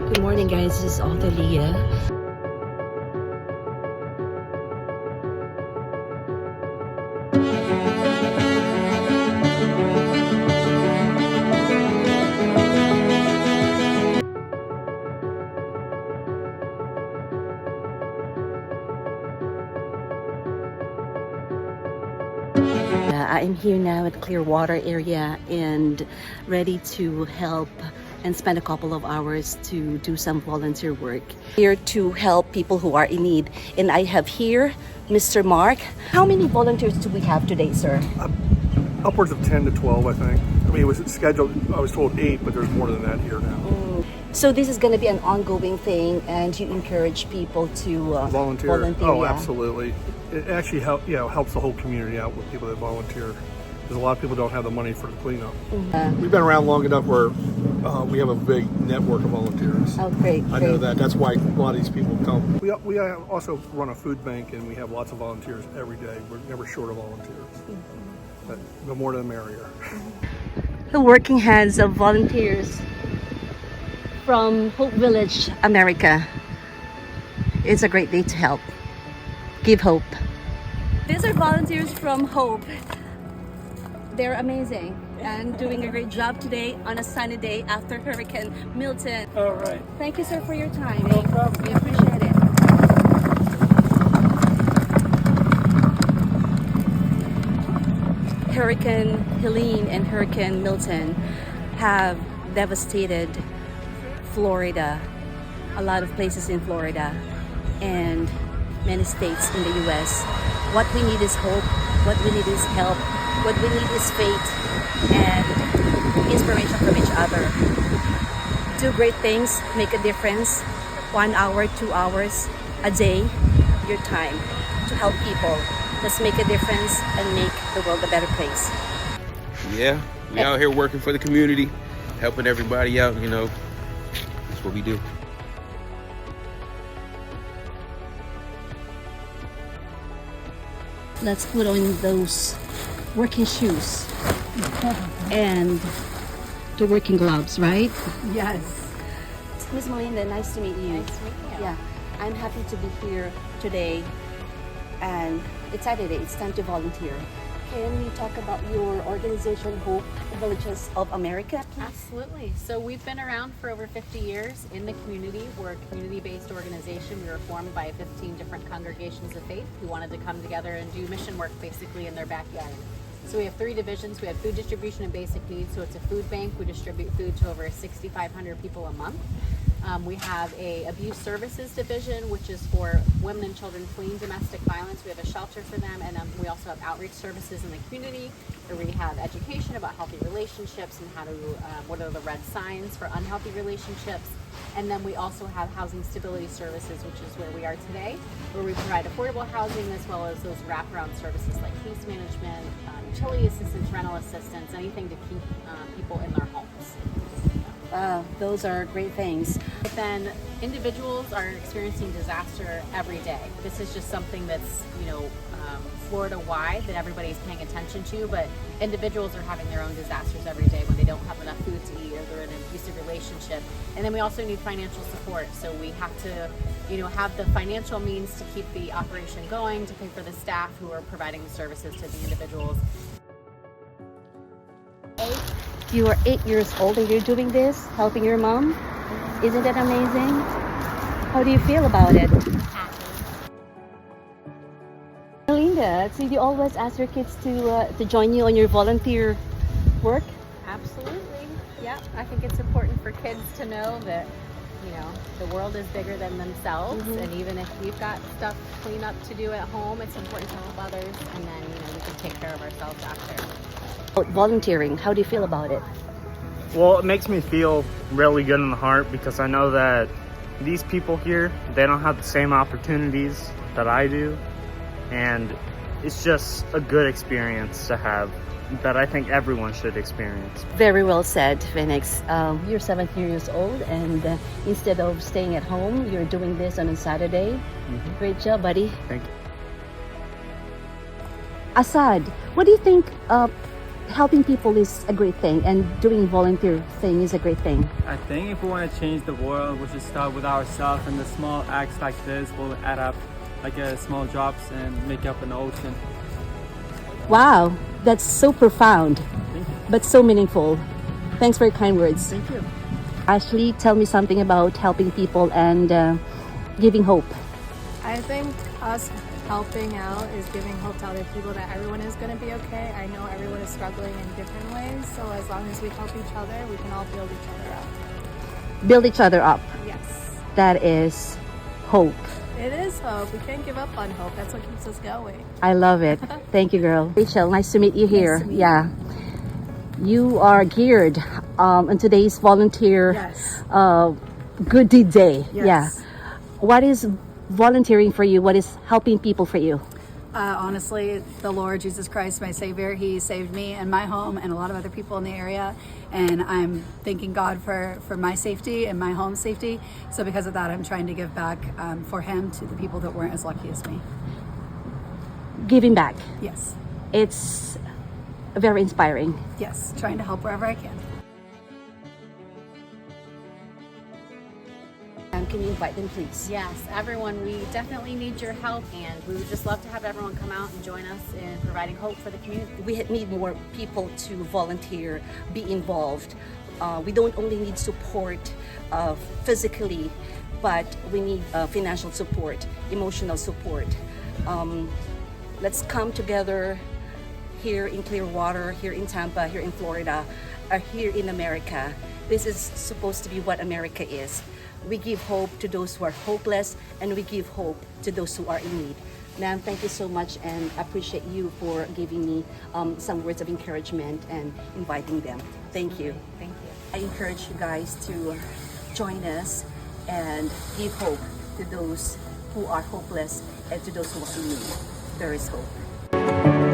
Good morning, guys. This is Leah. I'm here now at Clearwater area and ready to help and spend a couple of hours to do some volunteer work. Here to help people who are in need. And I have here Mr. Mark. How many volunteers do we have today, sir? Upwards of 10 to 12, I think. I mean, it was scheduled, I was told 8, but there's more than that here now. So this is going to be an ongoing thing, and you encourage people to volunteer. Oh, yeah. Absolutely. It actually helps the whole community out with people that volunteer. Because a lot of people don't have the money for the cleanup. We've been around long enough where we have a big network of volunteers. Oh, great. I know that. That's why a lot of these people come. We also run a food bank, and we have lots of volunteers every day. We're never short of volunteers. But the more the merrier. The working hands of volunteers from Hope Village, America. It's a great day to help. Give hope. These are volunteers from Hope. They're amazing and doing a great job today on a sunny day after Hurricane Milton. All right. Thank you, sir, for your time. No problem. We appreciate it. Hurricane Helene and Hurricane Milton have devastated Florida, a lot of places in Florida, and many states in the U.S. What we need is hope. What we need is help. What we need is faith and inspiration from each other. Do great things, make a difference. 1 hour, 2 hours a day, your time to help people. Let's make a difference and make the world a better place. Yeah, we out here working for the community, helping everybody out, that's what we do. Let's put on those working shoes and the working gloves, right? Yes. Miss Melinda, nice to meet you. Nice to meet you. Yeah, I'm happy to be here today, and it's Saturday. It's time to volunteer. Can you talk about your organization, Hope Villages of America, please? Absolutely. So we've been around for over 50 years in the community. We're a community-based organization. We were formed by 15 different congregations of faith who wanted to come together and do mission work basically in their backyard. So we have 3 divisions. We have food distribution and basic needs. So it's a food bank. We distribute food to over 6,500 people a month. We have a abuse services division, which is for women and children fleeing domestic violence. We have a shelter for them, and we also have outreach services in the community where we have education about healthy relationships and how to what are the red signs for unhealthy relationships. And then we also have housing stability services, which is where we are today, where we provide affordable housing as well as those wraparound services like case management, utility assistance, rental assistance, anything to keep people in their homes. Those are great things. But then individuals are experiencing disaster every day. This is just something that's, Florida-wide that everybody's paying attention to, but individuals are having their own disasters every day when they don't have enough food to eat or they're in an abusive relationship. And then we also need financial support. So we have to, have the financial means to keep the operation going, to pay for the staff who are providing the services to the individuals. You are 8 years old and you're doing this, helping your mom. Isn't that amazing? How do you feel about it? Melinda, so you always ask your kids to join you on your volunteer work? Absolutely. Yeah, I think it's important for kids to know that, the world is bigger than themselves. And even if we've got stuff clean up to do at home, it's important to help others. And then, we can take care of ourselves after. Volunteering, how do you feel about it? Well, it makes me feel really good in the heart because I know that these people here, they don't have the same opportunities that I do. And it's just a good experience to have that I think everyone should experience. Very well said, Phoenix. You're 17 years old, and instead of staying at home, you're doing this on a Saturday. Great job, buddy. Thank you. Asad, what do you think helping people is a great thing, and doing volunteer thing is a great thing. I think if we want to change the world, we should start with ourselves, and the small acts like this will add up like small drops and make up an ocean. Wow, that's so profound, Thank you. but so meaningful. Thanks for your kind words. Thank you. Ashley, tell me something about helping people and giving hope. I think us helping out is giving hope to other people that everyone is going to be okay. I know everyone is struggling in different ways, so as long as we help each other, we can all build each other up. Build each other up. Yes. That is hope. It is hope. We can't give up on hope. That's what keeps us going. I love it. Thank you, girl. Rachel, nice to meet you here. to meet Yeah. You are geared on today's volunteer Yes. good deed day. Yes. Yeah. What is volunteering for you? What is helping people for you? Honestly, the Lord Jesus Christ, my Savior, He saved me and my home and a lot of other people in the area. And I'm thanking God for my safety and my home safety. So because of that, I'm trying to give back for Him to the people that weren't as lucky as me. Giving back. Yes. It's very inspiring. Yes. Trying to help wherever I can. Can you invite them, please? Yes, everyone, we definitely need your help, and we would just love to have everyone come out and join us in providing hope for the community. We need more people to volunteer, be involved. We don't only need support physically, but we need financial support, emotional support. Let's come together here in Clearwater, here in Tampa, here in Florida, or here in America. This is supposed to be what America is. We give hope to those who are hopeless, and we give hope to those who are in need. Ma'am, thank you so much, and I appreciate you for giving me some words of encouragement and inviting them. Thank you. Thank you. I encourage you guys to join us and give hope to those who are hopeless and to those who are in need. There is hope.